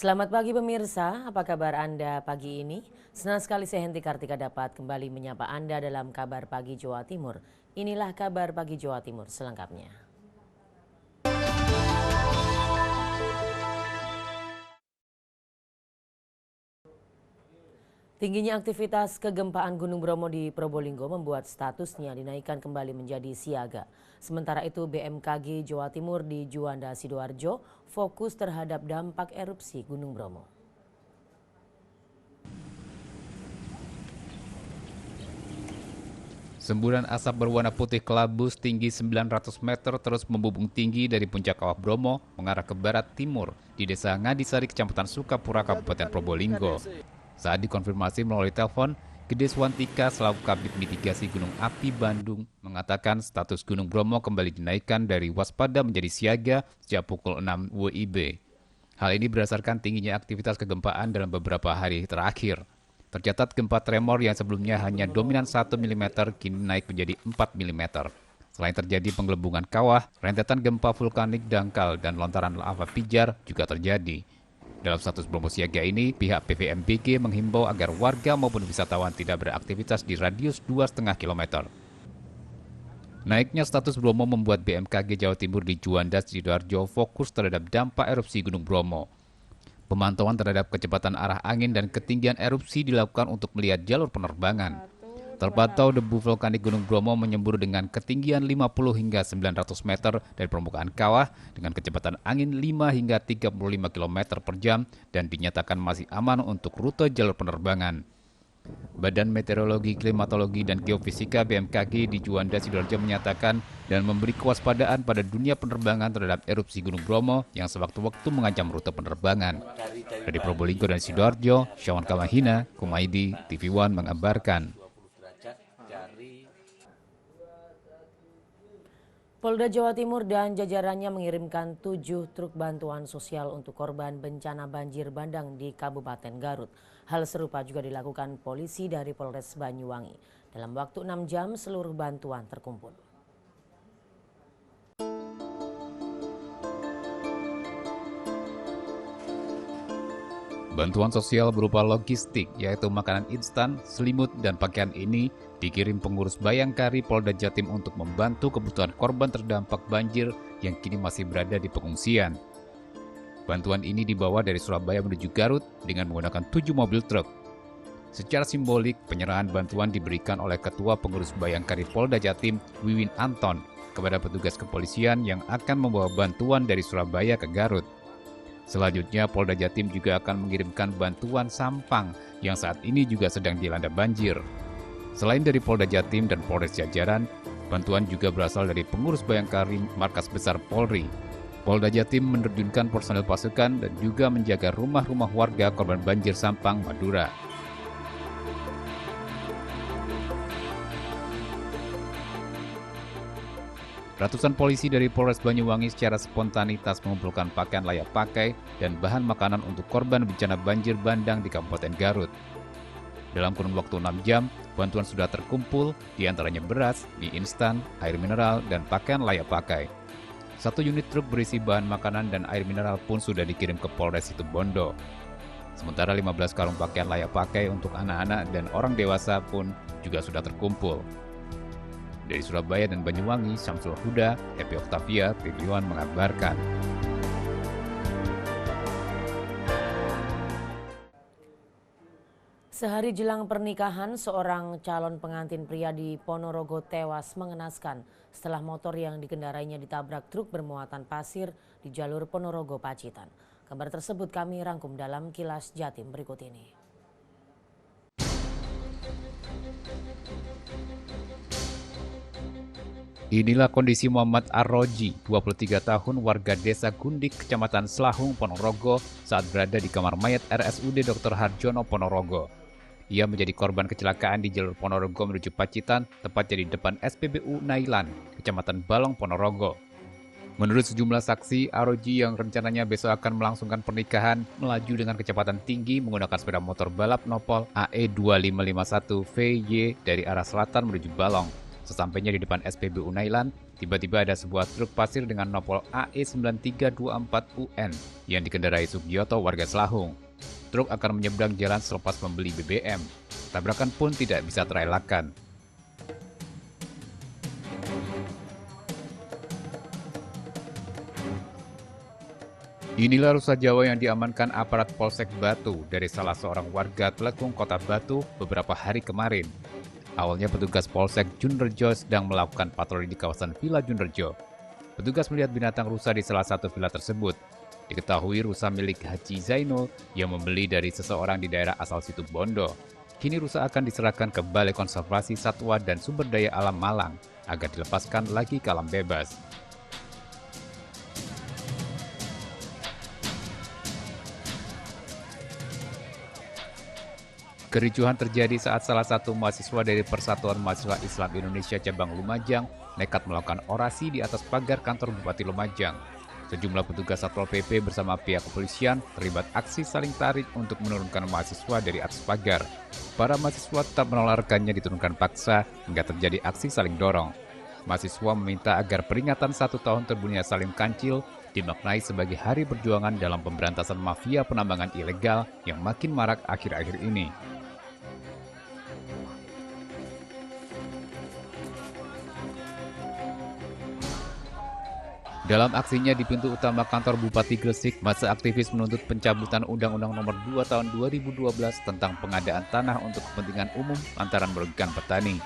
Selamat pagi pemirsa, apa kabar Anda pagi ini? Senang sekali saya Henti Kartika dapat kembali menyapa Anda dalam Kabar Pagi Jawa Timur. Inilah Kabar Pagi Jawa Timur selengkapnya. Tingginya aktivitas kegempaan Gunung Bromo di Probolinggo membuat statusnya dinaikkan kembali menjadi siaga. Sementara itu BMKG Jawa Timur di Juanda Sidoarjo fokus terhadap dampak erupsi Gunung Bromo. Semburan asap berwarna putih kelabu setinggi 900 meter terus membumbung tinggi dari puncak kawah Bromo mengarah ke barat timur di desa Ngadisari, Kecamatan Sukapura, Kabupaten Probolinggo. Saat dikonfirmasi melalui telepon, Gede Swantika selaku Kabid Mitigasi Gunung Api Bandung mengatakan status Gunung Bromo kembali dinaikkan dari waspada menjadi siaga sejak pukul 6 WIB. Hal ini berdasarkan tingginya aktivitas kegempaan dalam beberapa hari terakhir. Tercatat gempa tremor yang sebelumnya hanya dominan 1 mm kini naik menjadi 4 mm. Selain terjadi penggelembungan kawah, rentetan gempa vulkanik dangkal dan lontaran lava pijar juga terjadi. Dalam status Bromo siaga ini, pihak PVMBG menghimbau agar warga maupun wisatawan tidak beraktivitas di radius 2,5 km. Naiknya status Bromo membuat BMKG Jawa Timur di Juanda Sidoarjo fokus terhadap dampak erupsi Gunung Bromo. Pemantauan terhadap kecepatan arah angin dan ketinggian erupsi dilakukan untuk melihat jalur penerbangan. Terpantau debu vulkanik Gunung Bromo menyembur dengan ketinggian 50 hingga 900 meter dari permukaan kawah dengan kecepatan angin 5 hingga 35 km per jam dan dinyatakan masih aman untuk rute jalur penerbangan. Badan Meteorologi, Klimatologi, dan Geofisika BMKG di Juanda Sidoarjo menyatakan dan memberi kewaspadaan pada dunia penerbangan terhadap erupsi Gunung Bromo yang sewaktu-waktu mengancam rute penerbangan. Dari Probolinggo dan Sidoarjo, Syawan Kamahina, Kumaidi, TV One mengabarkan. Polda Jawa Timur dan jajarannya mengirimkan 7 truk bantuan sosial untuk korban bencana banjir bandang di Kabupaten Garut. Hal serupa juga dilakukan polisi dari Polres Banyuwangi. Dalam waktu 6 jam seluruh bantuan terkumpul. Bantuan sosial berupa logistik, yaitu makanan instan, selimut, dan pakaian ini dikirim pengurus Bayangkari Polda Jatim untuk membantu kebutuhan korban terdampak banjir yang kini masih berada di pengungsian. Bantuan ini dibawa dari Surabaya menuju Garut dengan menggunakan 7 mobil truk. Secara simbolik, penyerahan bantuan diberikan oleh Ketua Pengurus Bayangkari Polda Jatim, Wiwin Anton, kepada petugas kepolisian yang akan membawa bantuan dari Surabaya ke Garut. Selanjutnya, Polda Jatim juga akan mengirimkan bantuan sampang yang saat ini juga sedang dilanda banjir. Selain dari Polda Jatim dan Polres jajaran, bantuan juga berasal dari pengurus Bayangkari Markas Besar Polri. Polda Jatim menerjunkan personel pasukan dan juga menjaga rumah-rumah warga korban banjir Sampang, Madura. Ratusan polisi dari Polres Banyuwangi secara spontanitas mengumpulkan pakaian layak pakai dan bahan makanan untuk korban bencana banjir bandang di Kabupaten Garut. Dalam kurun waktu 6 jam, bantuan sudah terkumpul, diantaranya beras, mie instan, air mineral, dan pakaian layak pakai. 1 unit truk berisi bahan makanan dan air mineral pun sudah dikirim ke Polres Situbondo. Sementara 15 karung pakaian layak pakai untuk anak-anak dan orang dewasa pun juga sudah terkumpul. Dari Surabaya dan Banyuwangi, Syamsul Huda, Happy Octavia, TV One mengabarkan. Sehari jelang pernikahan, seorang calon pengantin pria di Ponorogo tewas mengenaskan setelah motor yang dikendarainya ditabrak truk bermuatan pasir di jalur Ponorogo Pacitan. Kabar tersebut kami rangkum dalam Kilas Jatim berikut ini. Inilah kondisi Muhammad Arroji, 23 tahun warga desa Gundik, Kecamatan Selahung, Ponorogo saat berada di kamar mayat RSUD Dr. Harjono, Ponorogo. Ia menjadi korban kecelakaan di jalur Ponorogo menuju Pacitan, tepatnya di depan SPBU Nailan, Kecamatan Balong, Ponorogo. Menurut sejumlah saksi, Arroji yang rencananya besok akan melangsungkan pernikahan melaju dengan kecepatan tinggi menggunakan sepeda motor balap nopol AE2551 VY dari arah selatan menuju Balong. Sesampainya di depan SPBU Nailan, tiba-tiba ada sebuah truk pasir dengan nopol AE9324UN yang dikendarai Sugioto warga Selahung. Truk akan menyeberang jalan selepas membeli BBM. Tabrakan pun tidak bisa terelakkan. Inilah rusa Jawa yang diamankan aparat Polsek Batu dari salah seorang warga Telekung Kota Batu beberapa hari kemarin. Awalnya petugas Polsek Junrejo sedang melakukan patroli di kawasan Villa Junrejo. Petugas melihat binatang rusa di salah satu villa tersebut. Diketahui rusa milik Haji Zainul yang membeli dari seseorang di daerah asal Situbondo. Kini rusa akan diserahkan ke Balai Konservasi Satwa dan Sumber Daya Alam Malang agar dilepaskan lagi ke alam bebas. Kericuhan terjadi saat salah satu mahasiswa dari Persatuan Mahasiswa Islam Indonesia Cabang Lumajang nekat melakukan orasi di atas pagar kantor Bupati Lumajang. Sejumlah petugas Satpol PP bersama pihak kepolisian terlibat aksi saling tarik untuk menurunkan mahasiswa dari atas pagar. Para mahasiswa tetap menolak rekannya diturunkan paksa hingga terjadi aksi saling dorong. Mahasiswa meminta agar peringatan 1 tahun terbunuhnya Salim Kancil dimaknai sebagai hari perjuangan dalam pemberantasan mafia penambangan ilegal yang makin marak akhir-akhir ini. Dalam aksinya di pintu utama kantor Bupati Gresik, massa aktivis menuntut pencabutan Undang-Undang Nomor 2 Tahun 2012 tentang pengadaan tanah untuk kepentingan umum lantaran merugikan petani.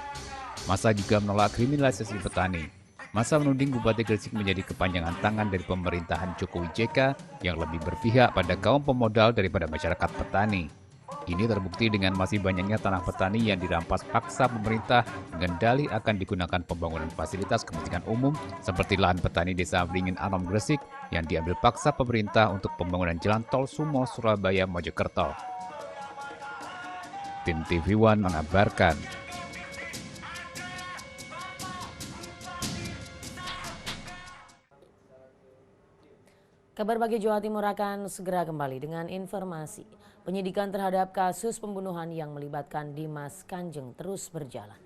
Massa juga menolak kriminalisasi petani. Massa menuding Bupati Gresik menjadi kepanjangan tangan dari pemerintahan Jokowi JK yang lebih berpihak pada kaum pemodal daripada masyarakat petani. Ini terbukti dengan masih banyaknya tanah petani yang dirampas paksa pemerintah dengan dalih akan digunakan pembangunan fasilitas kepentingan umum seperti lahan petani desa Beringin Anom Gresik yang diambil paksa pemerintah untuk pembangunan jalan tol Sumo Surabaya Mojokerto. Tim TV One mengabarkan. Kabar Bagai Jawa Timur akan segera kembali dengan informasi. Penyidikan terhadap kasus pembunuhan yang melibatkan Dimas Kanjeng terus berjalan.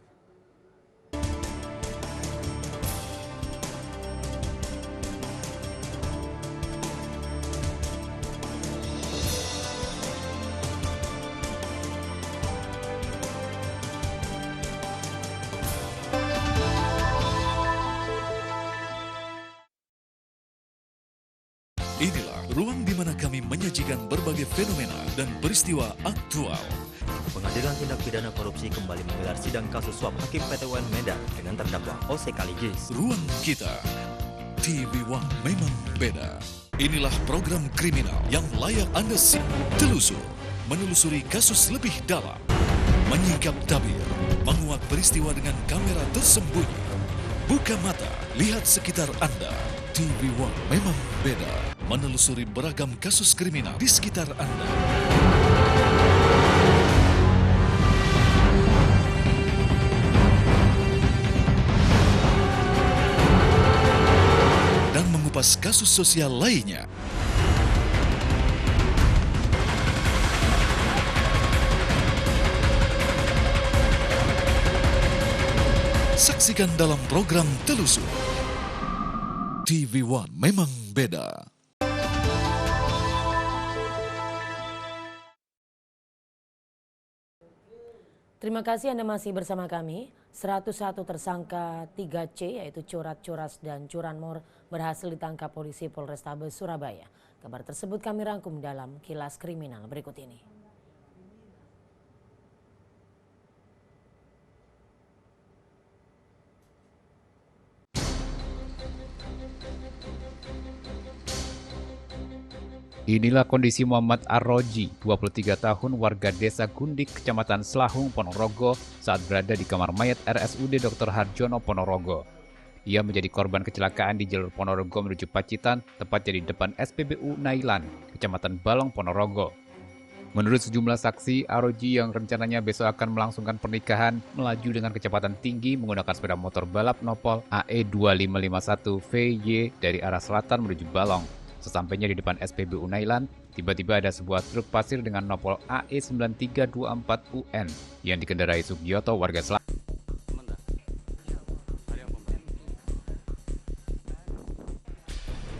Inilah ruang di mana kami menyajikan berbagai fenomena dan peristiwa aktual. Pengadilan Tindak Pidana Korupsi kembali menggelar sidang kasus suap Hakim PT UN Medan dengan terdakwa Ose Kaligis. Ruang kita, TV One memang beda. Inilah program kriminal yang layak Anda telusur, menelusuri kasus lebih dalam, menyingkap tabir, menguak peristiwa dengan kamera tersembunyi. Buka mata, lihat sekitar Anda. TV One memang beda. Menelusuri beragam kasus kriminal di sekitar Anda. Dan mengupas kasus sosial lainnya. Saksikan dalam program Telusur. TV One memang beda. Terima kasih Anda masih bersama kami. 101 tersangka 3C yaitu Curat, Curas, dan Curanmor berhasil ditangkap polisi Polrestabes Surabaya. Kabar tersebut kami rangkum dalam Kilas Kriminal berikut ini. Inilah kondisi Muhammad Arroji, 23 tahun warga desa Gundik, Kecamatan Selahung, Ponorogo saat berada di kamar mayat RSUD Dr. Harjono, Ponorogo. Ia menjadi korban kecelakaan di jalur Ponorogo menuju Pacitan, tepatnya di depan SPBU Nailan, Kecamatan Balong, Ponorogo. Menurut sejumlah saksi, Arroji yang rencananya besok akan melangsungkan pernikahan melaju dengan kecepatan tinggi menggunakan sepeda motor balap nopol AE2551 VY dari arah selatan menuju Balong. Sesampainya di depan SPBU Nailan, tiba-tiba ada sebuah truk pasir dengan nopol AE9324UN yang dikendarai Sugioto warga Selatan.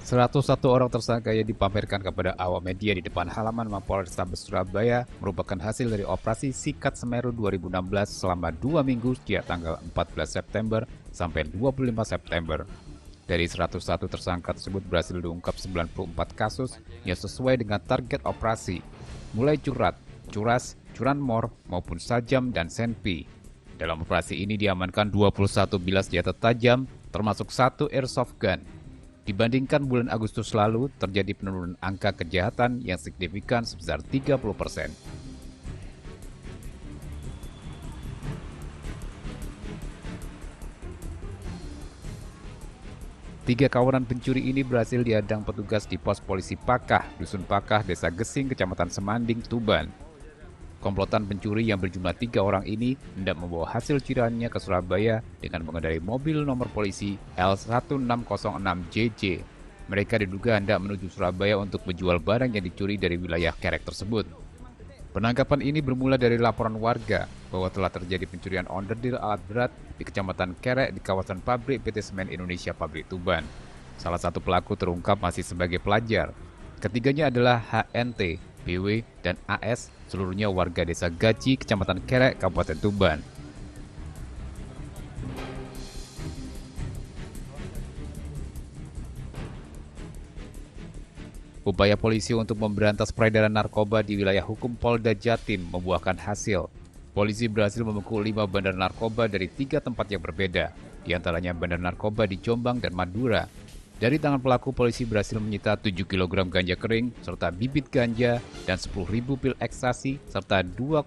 101 orang tersangka yang dipamerkan kepada awak media di depan halaman Mapolrestabes Surabaya merupakan hasil dari operasi Sikat Semeru 2016 selama 2 minggu sejak tanggal 14 September sampai 25 September. Dari 101 tersangka tersebut berhasil diungkap 94 kasus yang sesuai dengan target operasi, mulai curat, curas, curanmor, maupun sajam dan senpi. Dalam operasi ini diamankan 21 bilah senjata tajam, termasuk 1 airsoft gun. Dibandingkan bulan Agustus lalu, terjadi penurunan angka kejahatan yang signifikan sebesar 30%. Tiga kawanan pencuri ini berhasil dihadang petugas di pos polisi Pakah, Dusun Pakah, Desa Gesing, Kecamatan Semanding, Tuban. Komplotan pencuri yang berjumlah 3 orang ini hendak membawa hasil curiannya ke Surabaya dengan mengendarai mobil nomor polisi L1606JJ. Mereka diduga hendak menuju Surabaya untuk menjual barang yang dicuri dari wilayah Kerek tersebut. Penangkapan ini bermula dari laporan warga bahwa telah terjadi pencurian onderdil alat berat di Kecamatan Kerek di kawasan pabrik PT Semen Indonesia Pabrik Tuban. Salah satu pelaku terungkap masih sebagai pelajar. Ketiganya adalah HNT, BW, dan AS, seluruhnya warga desa Gaci, Kecamatan Kerek, Kabupaten Tuban. Upaya polisi untuk memberantas peredaran narkoba di wilayah hukum Polda Jatim membuahkan hasil. Polisi berhasil membekuk 5 bandar narkoba dari 3 tempat yang berbeda, di antaranya bandar narkoba di Jombang dan Madura. Dari tangan pelaku, polisi berhasil menyita 7 kg ganja kering, serta bibit ganja, dan 10.000 pil ekstasi, serta 2,5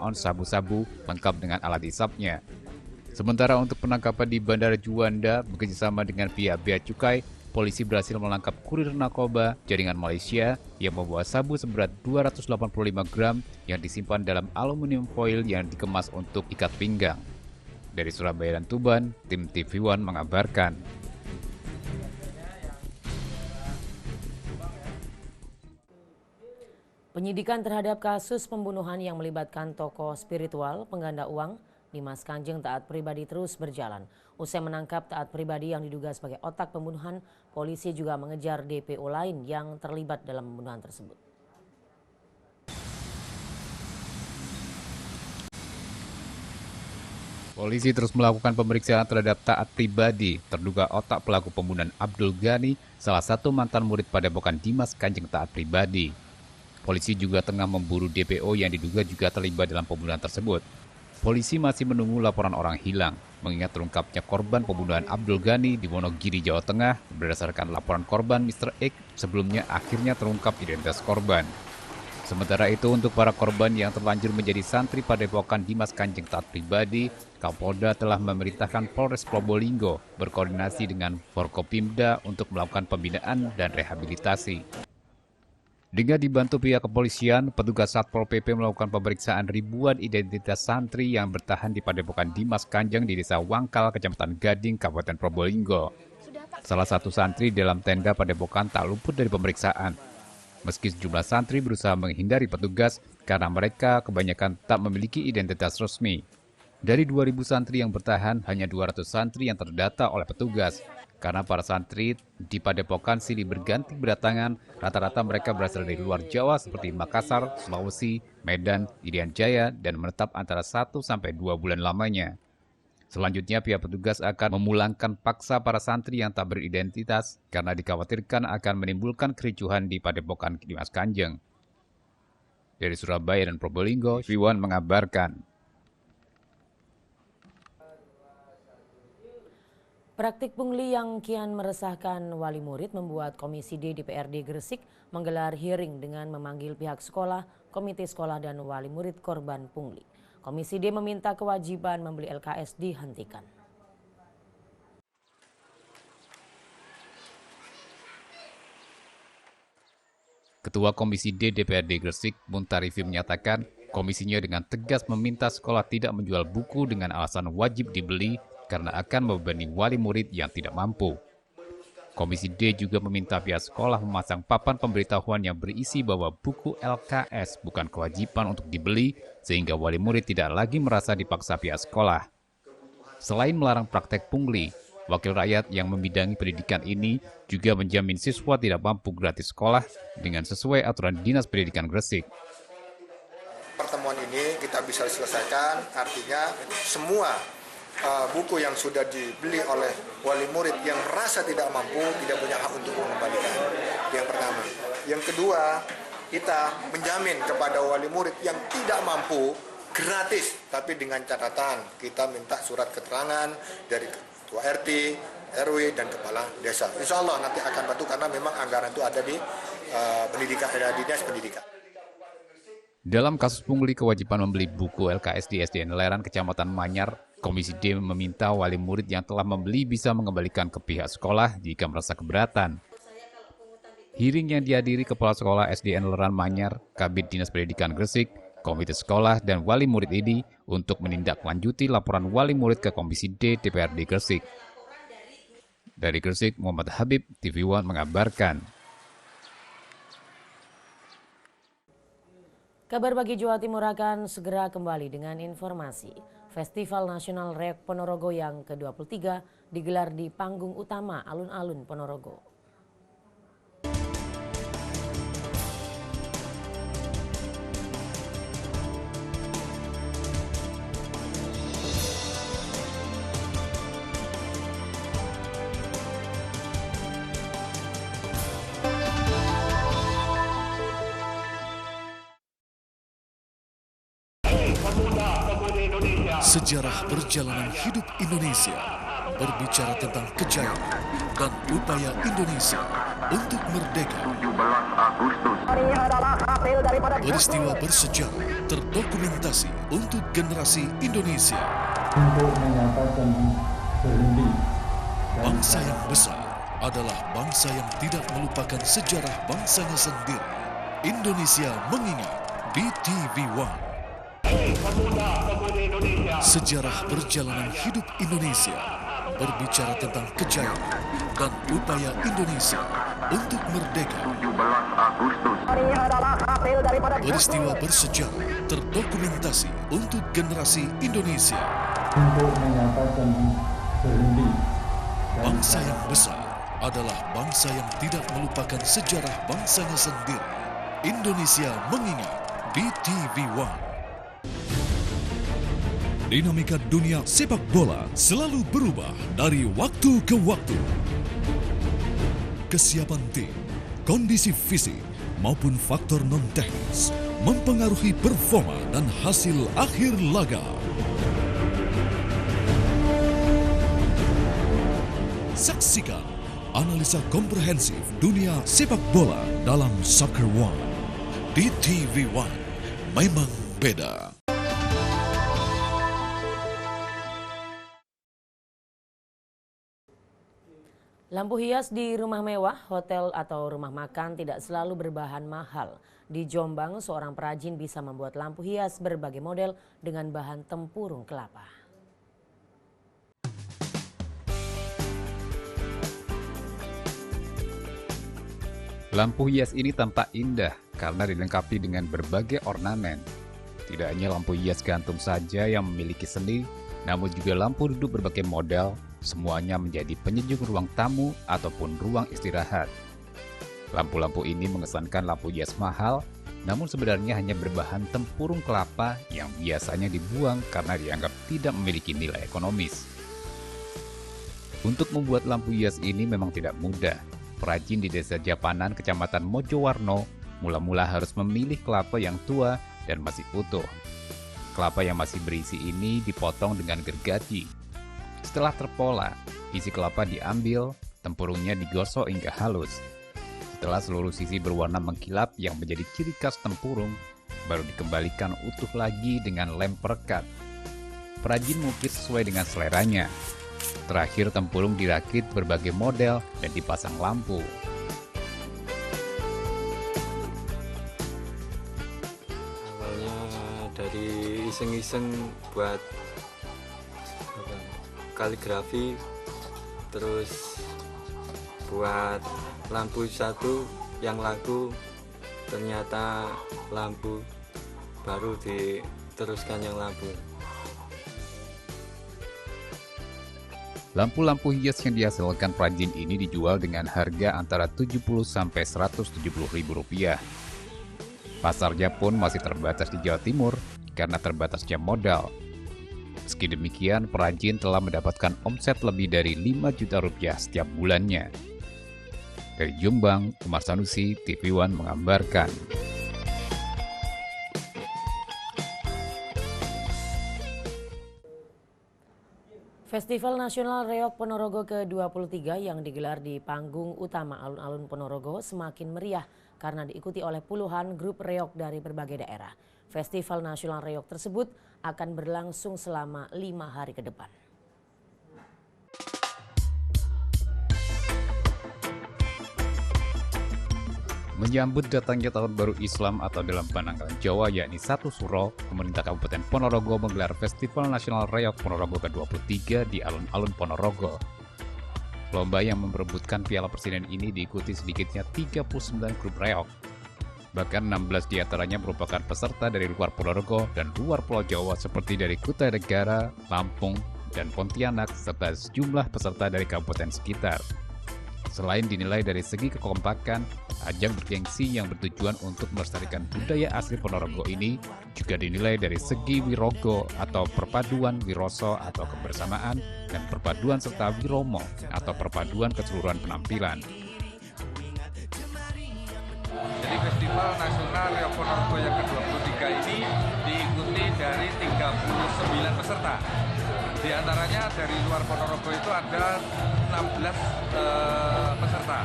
ons sabu-sabu, lengkap dengan alat hisapnya. Sementara untuk penangkapan di Bandara Juanda, bekerjasama dengan pihak Bea Cukai, polisi berhasil menangkap kurir narkoba jaringan Malaysia yang membawa sabu seberat 285 gram yang disimpan dalam aluminium foil yang dikemas untuk ikat pinggang. Dari Surabaya dan Tuban, tim TV One mengabarkan. Penyidikan terhadap kasus pembunuhan yang melibatkan tokoh spiritual pengganda uang Dimas Kanjeng Taat Pribadi terus berjalan. Usai menangkap Taat Pribadi yang diduga sebagai otak pembunuhan, polisi juga mengejar DPO lain yang terlibat dalam pembunuhan tersebut. Polisi terus melakukan pemeriksaan terhadap Taat Pribadi, terduga otak pelaku pembunuhan Abdul Ghani, salah satu mantan murid Padepokan Dimas Kanjeng Taat Pribadi. Polisi juga tengah memburu DPO yang diduga juga terlibat dalam pembunuhan tersebut. Polisi masih menunggu laporan orang hilang, mengingat terungkapnya korban pembunuhan Abdul Ghani di Wonogiri, Jawa Tengah, berdasarkan laporan korban Mr. X, sebelumnya akhirnya terungkap identitas korban. Sementara itu, untuk para korban yang terlanjur menjadi santri Padepokan Dimas Kanjeng Taat Pribadi, Kapolda telah memerintahkan Polres Probolinggo berkoordinasi dengan Forkopimda untuk melakukan pembinaan dan rehabilitasi. Dengan dibantu pihak kepolisian, petugas Satpol PP melakukan pemeriksaan ribuan identitas santri yang bertahan di Padepokan Dimas Kanjeng di Desa Wangkal, Kecamatan Gading, Kabupaten Probolinggo. Salah satu santri dalam tenda Padepokan tak luput dari pemeriksaan. Meski sejumlah santri berusaha menghindari petugas karena mereka kebanyakan tak memiliki identitas resmi. Dari 2.000 santri yang bertahan, hanya 200 santri yang terdata oleh petugas. Karena para santri di Padepokan silih berganti berdatangan, rata-rata mereka berasal dari luar Jawa seperti Makassar, Sulawesi, Medan, Irian Jaya, dan menetap antara 1 sampai 2 bulan lamanya. Selanjutnya, pihak petugas akan memulangkan paksa para santri yang tak beridentitas karena dikhawatirkan akan menimbulkan kericuhan di Padepokan Dimas Kanjeng. Dari Surabaya dan Probolinggo, Viwan mengabarkan. Praktik pungli yang kian meresahkan wali murid membuat Komisi D DPRD Gresik menggelar hearing dengan memanggil pihak sekolah, komite sekolah dan wali murid korban pungli. Komisi D meminta kewajiban membeli LKS dihentikan. Ketua Komisi D DPRD Gresik, Muntarifi menyatakan komisinya dengan tegas meminta sekolah tidak menjual buku dengan alasan wajib dibeli karena akan membebani wali murid yang tidak mampu. Komisi D juga meminta pihak sekolah memasang papan pemberitahuan yang berisi bahwa buku LKS bukan kewajiban untuk dibeli sehingga wali murid tidak lagi merasa dipaksa pihak sekolah. Selain melarang praktek pungli, wakil rakyat yang membidangi pendidikan ini juga menjamin siswa tidak mampu gratis sekolah dengan sesuai aturan Dinas Pendidikan Gresik. Pertemuan ini kita bisa selesaikan, artinya semua buku yang sudah dibeli oleh wali murid yang merasa tidak mampu tidak punya hak untuk mengembalikan. Yang pertama. Yang kedua, kita menjamin kepada wali murid yang tidak mampu gratis, tapi dengan catatan kita minta surat keterangan dari ketua RT, RW, dan kepala desa. Insya Allah nanti akan bantu karena memang anggaran itu ada di pendidikan, ada di Dinas Pendidikan. Dalam kasus pungli kewajiban membeli buku LKS di SDN Leran, Kecamatan Manyar, Komisi D meminta wali murid yang telah membeli bisa mengembalikan ke pihak sekolah jika merasa keberatan. Hearing yang dihadiri Kepala Sekolah SDN Leran Manyar, Kabid Dinas Pendidikan Gresik, komite sekolah, dan wali murid ini untuk menindaklanjuti laporan wali murid ke Komisi D DPRD Gresik. Dari Gresik, Muhammad Habib, TV One mengabarkan. Kabar Pagi Jawa Timur akan segera kembali dengan informasi. Festival Nasional Reok Ponorogo yang ke-23 digelar di panggung utama alun-alun Ponorogo. Sejarah perjalanan hidup Indonesia berbicara tentang kejayaan dan upaya Indonesia untuk merdeka. Peristiwa bersejarah terdokumentasi untuk generasi Indonesia. Bangsa yang besar adalah bangsa yang tidak melupakan sejarah bangsanya sendiri. Indonesia mengingat di TV One. Sejarah perjalanan hidup Indonesia berbicara tentang kejayaan dan upaya Indonesia untuk merdeka. Peristiwa bersejarah terdokumentasi untuk generasi Indonesia. Bangsa yang besar adalah bangsa yang tidak melupakan sejarah bangsanya sendiri. Indonesia mengingat di TV One. Dinamika dunia sepak bola selalu berubah dari waktu ke waktu. Kesiapan tim, kondisi fisik, maupun faktor non-teknis mempengaruhi performa dan hasil akhir laga. Saksikan analisa komprehensif dunia sepak bola dalam Soccer One. Di TV One, memang beda. Lampu hias di rumah mewah, hotel atau rumah makan tidak selalu berbahan mahal. Di Jombang, seorang perajin bisa membuat lampu hias berbagai model dengan bahan tempurung kelapa. Lampu hias ini tampak indah karena dilengkapi dengan berbagai ornamen. Tidak hanya lampu hias gantung saja yang memiliki seni, namun juga lampu duduk berbagai model, semuanya menjadi penyejuk ruang tamu ataupun ruang istirahat. Lampu-lampu ini mengesankan lampu hias mahal, namun sebenarnya hanya berbahan tempurung kelapa yang biasanya dibuang karena dianggap tidak memiliki nilai ekonomis. Untuk membuat lampu hias ini memang tidak mudah. Perajin di Desa Japanan, Kecamatan Mojowarno, mula-mula harus memilih kelapa yang tua dan masih utuh. Kelapa yang masih berisi ini dipotong dengan gergaji. Setelah terpola, isi kelapa diambil, tempurungnya digosok hingga halus. Setelah seluruh sisi berwarna mengkilap yang menjadi ciri khas tempurung, baru dikembalikan utuh lagi dengan lem perekat. Perajin mengukir sesuai dengan seleranya. Terakhir tempurung dirakit berbagai model dan dipasang lampu. Awalnya dari iseng-iseng buat kaligrafi, terus buat lampu satu yang laku, ternyata lampu, baru diteruskan yang lampu. Lampu-lampu hias yang dihasilkan perajin ini dijual dengan harga antara Rp70.000–170.000. Pasarnya pun masih terbatas di Jawa Timur karena terbatasnya modal. Meski demikian, perajin telah mendapatkan omset lebih dari Rp5 juta setiap bulannya. Dari Jombang, Umar Sanusi, TV One mengabarkan. Festival Nasional Reog Ponorogo ke-23 yang digelar di panggung utama alun-alun Ponorogo semakin meriah karena diikuti oleh puluhan grup reog dari berbagai daerah. Festival Nasional Reog tersebut akan berlangsung selama 5 hari ke depan. Menyambut datangnya Tahun Baru Islam atau dalam penanggalan Jawa yakni 1 Suro, pemerintah Kabupaten Ponorogo menggelar Festival Nasional Reog Ponorogo ke-23 di alun-alun Ponorogo. Lomba yang memperebutkan Piala Presiden ini diikuti sedikitnya 39 grup reog. Bahkan 16 diantaranya merupakan peserta dari luar Ponorogo dan luar Pulau Jawa seperti dari Kutai Negara, Lampung, dan Pontianak, serta sejumlah peserta dari kabupaten sekitar. Selain dinilai dari segi kekompakan, ajang bergengsi yang bertujuan untuk melestarikan budaya asli Ponorogo ini juga dinilai dari segi wirogo atau perpaduan wiroso atau kebersamaan dan perpaduan serta wiromo atau perpaduan keseluruhan penampilan. Jadi Festival Nasional Reog Ponorogo yang ke-23 ini diikuti dari 39 peserta. Di antaranya dari luar Ponorogo itu ada 16 peserta.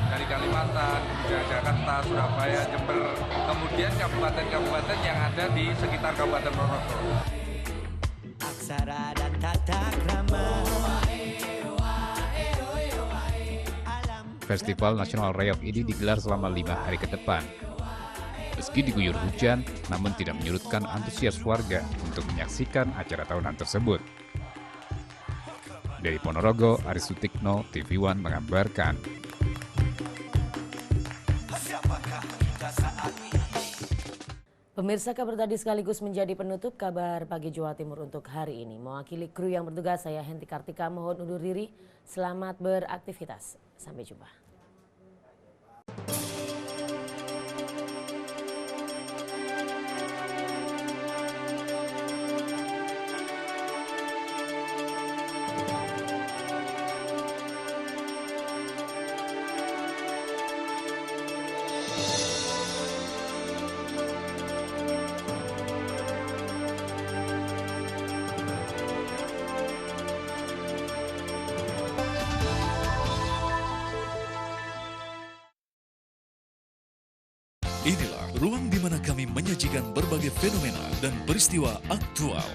Dari Kalimantan, dari Jakarta, Surabaya, Jember, kemudian kabupaten-kabupaten yang ada di sekitar Kabupaten Ponorogo. Aksara dan tata krama. Festival Nasional Reog ini digelar selama 5 hari ke depan. Meski diguyur hujan, namun tidak menyurutkan antusias warga untuk menyaksikan acara tahunan tersebut. Dari Ponorogo, Aris Sutikno, TV One mengabarkan. Pemirsa, kabar tadi sekaligus menjadi penutup kabar pagi Jawa Timur untuk hari ini. Mewakili kru yang bertugas, saya Henti Kartika mohon undur diri. Selamat beraktivitas. Sampai jumpa. Inilah ruang di mana kami menyajikan berbagai fenomena dan peristiwa aktual.